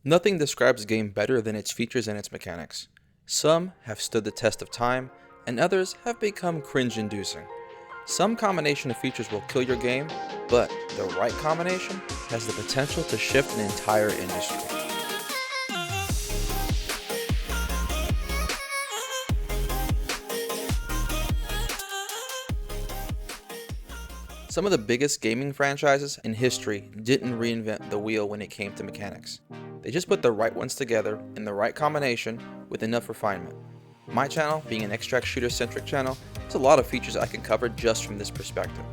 Nothing describes a game better than its features and its mechanics. Some have stood the test of time, and others have become cringe-inducing. Some combination of features will kill your game, but the right combination has the potential to shift an entire industry. Some of the biggest gaming franchises in history didn't reinvent the wheel when it came to mechanics. They just put the right ones together in the right combination with enough refinement. My channel, being an extract shooter centric channel, has a lot of features I can cover just from this perspective.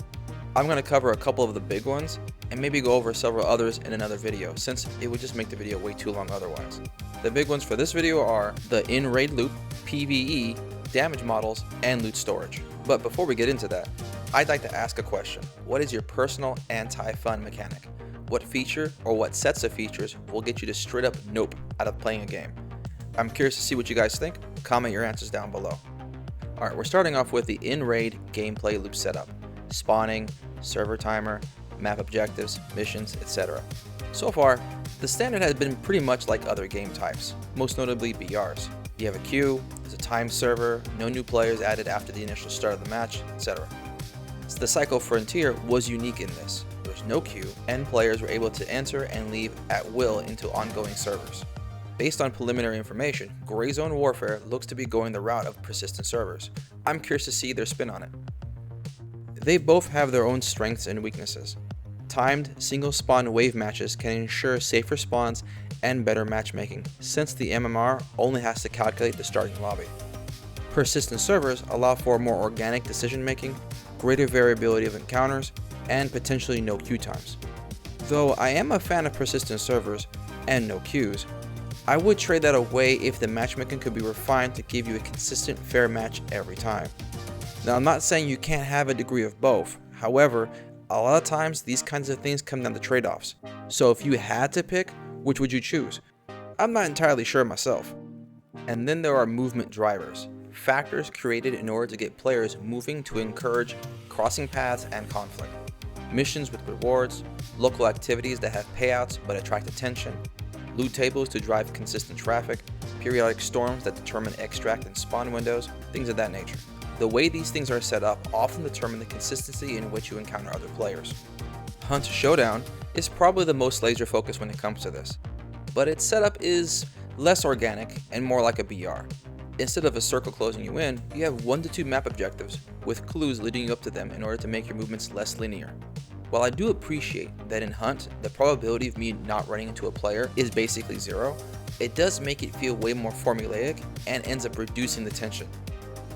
I'm going to cover a couple of the big ones and maybe go over several others in another video, since it would just make the video way too long otherwise. The big ones for this video are the in-raid loop, PvE, damage models, and loot storage. But before we get into that, I'd like to ask a question. What is your personal anti-fun mechanic? What feature or what sets of features will get you to straight up nope out of playing a game? I'm curious to see what you guys think. Comment your answers down below. Alright, we're starting off with the in-raid gameplay loop setup. Spawning, server timer, map objectives, missions, etc. So far, the standard has been pretty much like other game types, most notably BRs. You have a queue, there's a time server, no new players added after the initial start of the match, etc. The Cycle Frontier was unique in this. There was no queue, and players were able to enter and leave at will into ongoing servers. Based on preliminary information, Gray Zone Warfare looks to be going the route of persistent servers. I'm curious to see their spin on it. They both have their own strengths and weaknesses. Timed single spawn wave matches can ensure safer spawns and better matchmaking, since the MMR only has to calculate the starting lobby. Persistent servers allow for more organic decision making, greater variability of encounters, and potentially no queue times. Though I am a fan of persistent servers and no queues, I would trade that away if the matchmaking could be refined to give you a consistent fair match every time. Now, I'm not saying you can't have a degree of both. However, a lot of times these kinds of things come down to trade-offs. So if you had to pick, which would you choose? I'm not entirely sure myself. And then there are movement drivers, factors created in order to get players moving to encourage crossing paths and conflict. Missions with rewards, local activities that have payouts but attract attention, loot tables to drive consistent traffic, periodic storms that determine extract and spawn windows, things of that nature. The way these things are set up often determine the consistency in which you encounter other players. Hunt Showdown is probably the most laser focused when it comes to this, but its setup is less organic and more like a BR. Instead of a circle closing you in, you have 1 to 2 map objectives with clues leading you up to them in order to make your movements less linear. While I do appreciate that in Hunt, the probability of me not running into a player is basically 0, it does make it feel way more formulaic and ends up reducing the tension.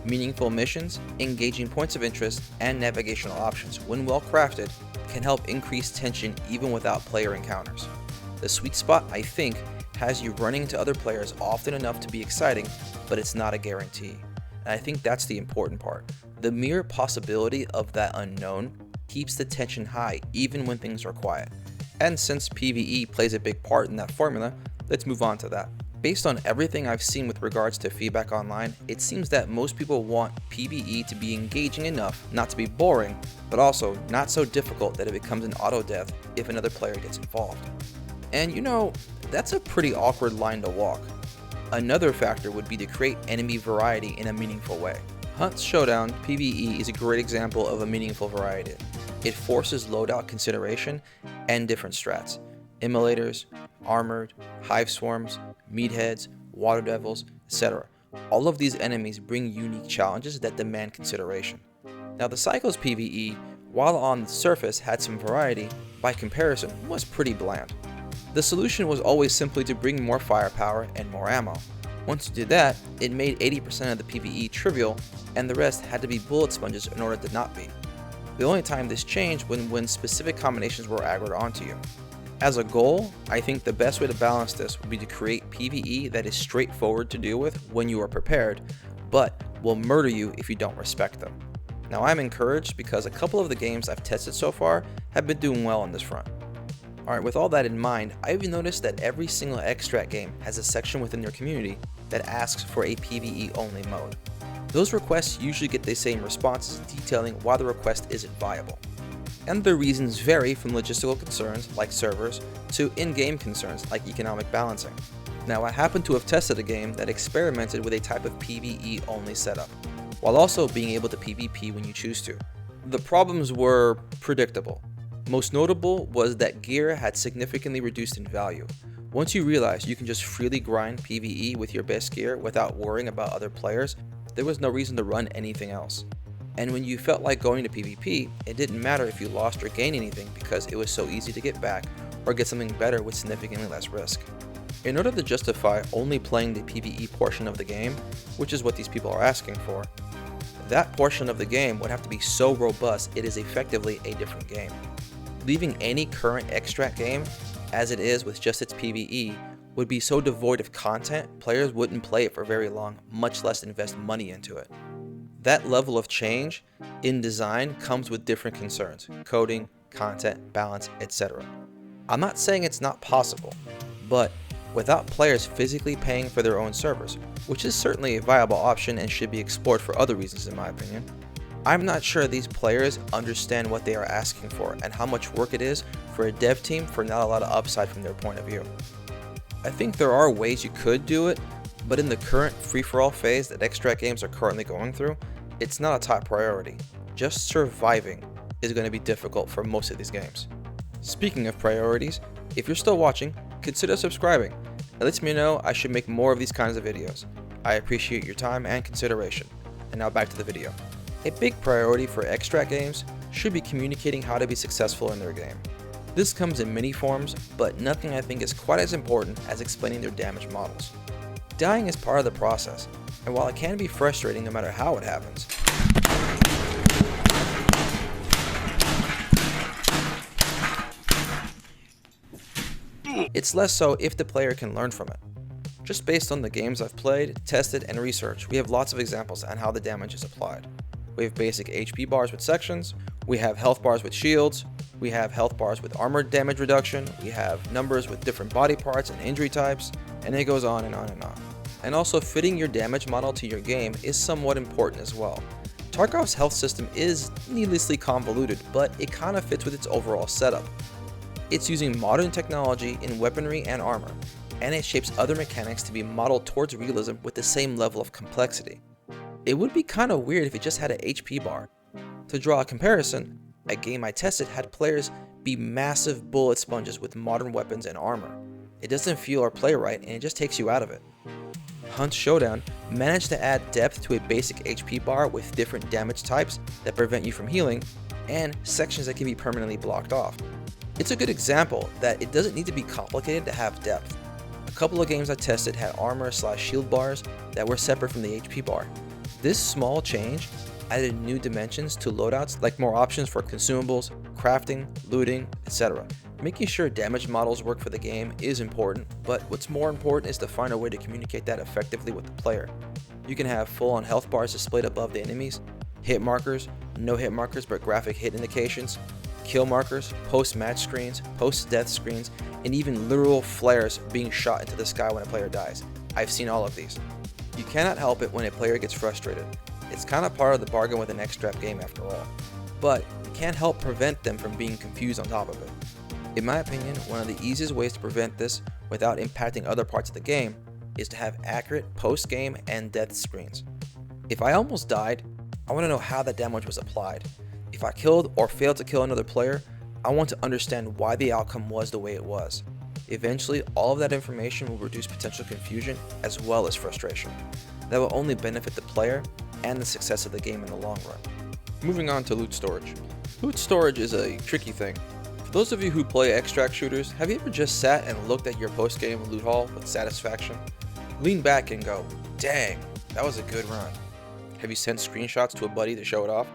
Meaningful missions, engaging points of interest, and navigational options, when well crafted, can help increase tension even without player encounters. The sweet spot, I think, has you running into other players often enough to be exciting, but it's not a guarantee. And I think that's the important part. The mere possibility of that unknown keeps the tension high even when things are quiet. And since PvE plays a big part in that formula, let's move on to that. Based on everything I've seen with regards to feedback online, it seems that most people want PvE to be engaging enough not to be boring, but also not so difficult that it becomes an auto death if another player gets involved. And you know, that's a pretty awkward line to walk. Another factor would be to create enemy variety in a meaningful way. Hunt Showdown PvE is a great example of a meaningful variety. It forces loadout consideration and different strats. Immolators, armored, hive swarms, meatheads, water devils, etc. All of these enemies bring unique challenges that demand consideration. Now the Cycles PvE, while on the surface had some variety, by comparison was pretty bland. The solution was always simply to bring more firepower and more ammo. Once you did that, it made 80% of the PvE trivial, and the rest had to be bullet sponges in order to not be. The only time this changed when specific combinations were aggroed onto you. As a goal, I think the best way to balance this would be to create PvE that is straightforward to deal with when you are prepared, but will murder you if you don't respect them. Now I'm encouraged because a couple of the games I've tested so far have been doing well on this front. Alright, with all that in mind, I've noticed that every single extract game has a section within their community that asks for a PvE only mode. Those requests usually get the same responses detailing why the request isn't viable. and the reasons vary from logistical concerns like servers to in-game concerns like economic balancing. Now, I happen to have tested a game that experimented with a type of PvE only setup, while also being able to PvP when you choose to. The problems were predictable. Most notable was that gear had significantly reduced in value. Once you realized you can just freely grind PvE with your best gear without worrying about other players, there was no reason to run anything else. And when you felt like going to PvP, it didn't matter if you lost or gained anything because it was so easy to get back or get something better with significantly less risk. In order to justify only playing the PvE portion of the game, which is what these people are asking for, that portion of the game would have to be so robust it is effectively a different game. Leaving any current extract game as it is with just its PvE would be so devoid of content, players wouldn't play it for very long, much less invest money into it. That level of change in design comes with different concerns: coding, content, balance, etc. I'm not saying it's not possible, but without players physically paying for their own servers, which is certainly a viable option and should be explored for other reasons in my opinion, I'm not sure these players understand what they are asking for and how much work it is for a dev team for not a lot of upside from their point of view. I think there are ways you could do it, but in the current free-for-all phase that extract games are currently going through, it's not a top priority. Just surviving is going to be difficult for most of these games. Speaking of priorities, if you're still watching, consider subscribing. It lets me know I should make more of these kinds of videos. I appreciate your time and consideration. And now back to the video. A big priority for extract games should be communicating how to be successful in their game. This comes in many forms, but nothing I think is quite as important as explaining their damage models. Dying is part of the process, and while it can be frustrating no matter how it happens, it's less so if the player can learn from it. Just based on the games I've played, tested, and researched, we have lots of examples on how the damage is applied. We have basic HP bars with sections, we have health bars with shields, we have health bars with armor damage reduction, we have numbers with different body parts and injury types, and it goes on and on and on. And also fitting your damage model to your game is somewhat important as well. Tarkov's health system is needlessly convoluted, but it kind of fits with its overall setup. It's using modern technology in weaponry and armor, and it shapes other mechanics to be modeled towards realism with the same level of complexity. It would be kind of weird if it just had an HP bar. To draw a comparison, a game I tested had players be massive bullet sponges with modern weapons and armor. It doesn't feel or play right, and it just takes you out of it. Hunt Showdown managed to add depth to a basic HP bar with different damage types that prevent you from healing, and sections that can be permanently blocked off. It's a good example that it doesn't need to be complicated to have depth. A couple of games I tested had armor/shield bars that were separate from the HP bar. This small change added new dimensions to loadouts, like more options for consumables, crafting, looting, etc. Making sure damage models work for the game is important, but what's more important is to find a way to communicate that effectively with the player. You can have full-on health bars displayed above the enemies, hit markers, no hit markers but graphic hit indications, kill markers, post-match screens, post-death screens, and even literal flares being shot into the sky when a player dies. I've seen all of these. You cannot help it when a player gets frustrated. It's kind of part of the bargain with an extract game after all. But you can't help prevent them from being confused on top of it. In my opinion, one of the easiest ways to prevent this without impacting other parts of the game is to have accurate post-game and death screens. If I almost died, I want to know how that damage was applied. If I killed or failed to kill another player, I want to understand why the outcome was the way it was. Eventually, all of that information will reduce potential confusion as well as frustration. That will only benefit the player and the success of the game in the long run. Moving on to loot storage. Loot storage is a tricky thing. For those of you who play extract shooters, have you ever just sat and looked at your post-game loot haul with satisfaction? Lean back and go, dang, that was a good run. Have you sent screenshots to a buddy to show it off?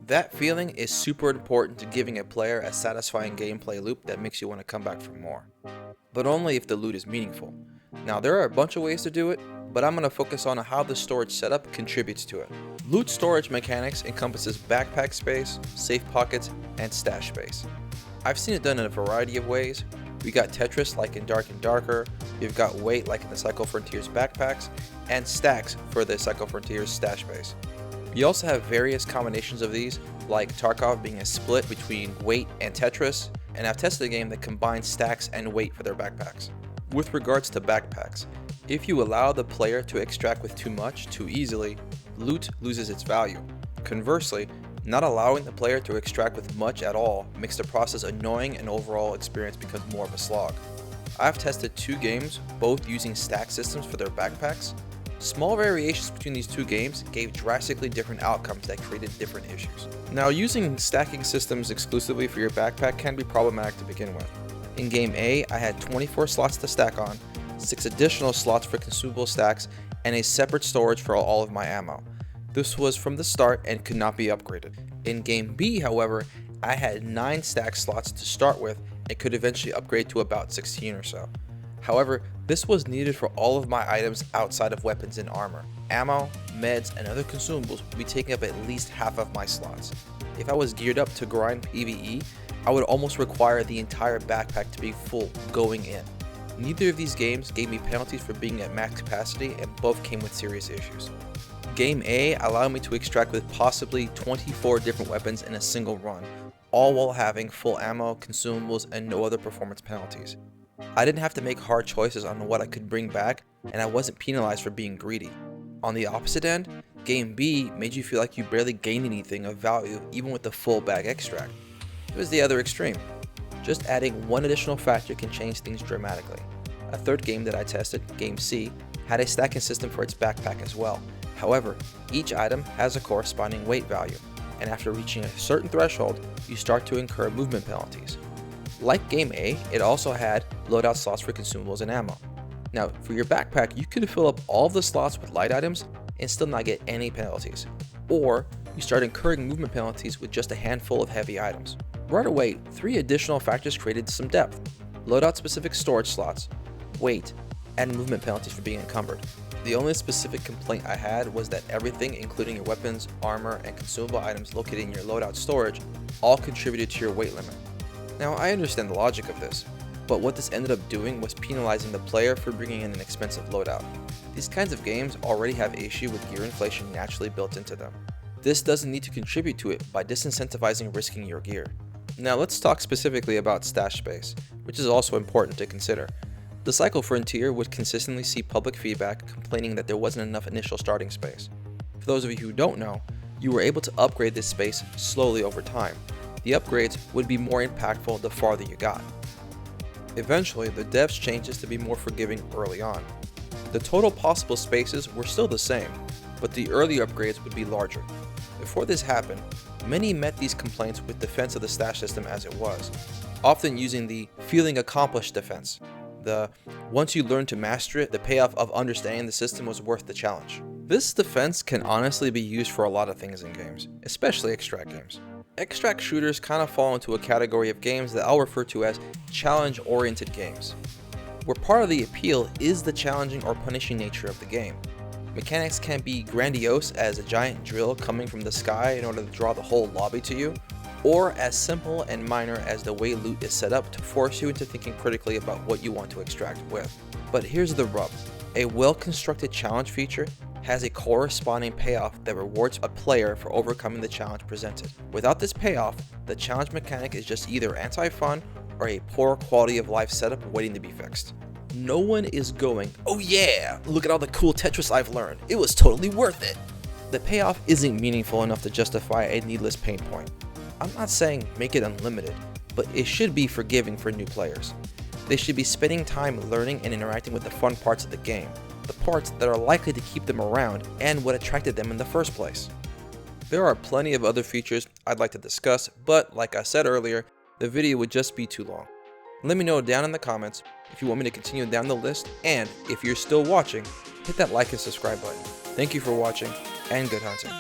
That feeling is super important to giving a player a satisfying gameplay loop that makes you want to come back for more. But only if the loot is meaningful. Now there are a bunch of ways to do it, but I'm going to focus on how the storage setup contributes to it. Loot storage mechanics encompasses backpack space, safe pockets, and stash space. I've seen it done in a variety of ways. We got Tetris like in Dark and Darker, we've got weight like in the Cycle Frontiers backpacks, and stacks for the Cycle Frontiers stash space. You also have various combinations of these like Tarkov being a split between weight and Tetris, and I've tested a game that combines stacks and weight for their backpacks. With regards to backpacks, if you allow the player to extract with too much too easily, loot loses its value. Conversely, not allowing the player to extract with much at all makes the process annoying and overall experience becomes more of a slog. I've tested 2 games, both using stack systems for their backpacks. Small variations between these 2 games gave drastically different outcomes that created different issues. Now, using stacking systems exclusively for your backpack can be problematic to begin with. In game A, I had 24 slots to stack on, 6 additional slots for consumable stacks, and a separate storage for all of my ammo. This was from the start and could not be upgraded. In game B, however, I had 9 stack slots to start with and could eventually upgrade to about 16 or so. However, this was needed for all of my items outside of weapons and armor. Ammo, meds, and other consumables would be taking up at least half of my slots. If I was geared up to grind PvE, I would almost require the entire backpack to be full going in. Neither of these games gave me penalties for being at max capacity, and both came with serious issues. Game A allowed me to extract with possibly 24 different weapons in a single run, all while having full ammo, consumables, and no other performance penalties. I didn't have to make hard choices on what I could bring back, and I wasn't penalized for being greedy. On the opposite end, Game B made you feel like you barely gained anything of value even with the full bag extract. It was the other extreme. Just adding one additional factor can change things dramatically. A third game that I tested, Game C, had a stacking system for its backpack as well. However, each item has a corresponding weight value, and after reaching a certain threshold, you start to incur movement penalties. Like Game A, it also had loadout slots for consumables and ammo. Now, for your backpack, you could fill up all of the slots with light items and still not get any penalties. Or, you start incurring movement penalties with just a handful of heavy items. Right away, 3 additional factors created some depth: loadout specific storage slots, weight, and movement penalties for being encumbered. The only specific complaint I had was that everything, including your weapons, armor, and consumable items located in your loadout storage, all contributed to your weight limit. Now, I understand the logic of this, but what this ended up doing was penalizing the player for bringing in an expensive loadout. These kinds of games already have issue with gear inflation naturally built into them. This doesn't need to contribute to it by disincentivizing risking your gear. Now let's talk specifically about stash space, which is also important to consider. The Cycle Frontier would consistently see public feedback complaining that there wasn't enough initial starting space. For those of you who don't know, you were able to upgrade this space slowly over time. The upgrades would be more impactful the farther you got. Eventually, the devs changed this to be more forgiving early on. The total possible spaces were still the same, but the early upgrades would be larger. Before this happened, many met these complaints with defense of the stash system as it was, often using the feeling accomplished defense. The once you learn to master it, the payoff of understanding the system was worth the challenge. This defense can honestly be used for a lot of things in games, especially extract games. Extract shooters kind of fall into a category of games that I'll refer to as challenge-oriented games, where part of the appeal is the challenging or punishing nature of the game. Mechanics can be grandiose as a giant drill coming from the sky in order to draw the whole lobby to you, or as simple and minor as the way loot is set up to force you into thinking critically about what you want to extract with. But here's the rub. A well-constructed challenge feature has a corresponding payoff that rewards a player for overcoming the challenge presented. Without this payoff, the challenge mechanic is just either anti-fun or a poor quality of life setup waiting to be fixed. No one is going, "Oh yeah, look at all the cool Tetris I've learned, it was totally worth it." The payoff isn't meaningful enough to justify a needless pain point. I'm not saying make it unlimited, but it should be forgiving for new players. They should be spending time learning and interacting with the fun parts of the game, the parts that are likely to keep them around and what attracted them in the first place. There are plenty of other features I'd like to discuss, but like I said earlier, the video would just be too long. Let me know down in the comments if you want me to continue down the list, and if you're still watching, hit that like and subscribe button. Thank you for watching, and good hunting.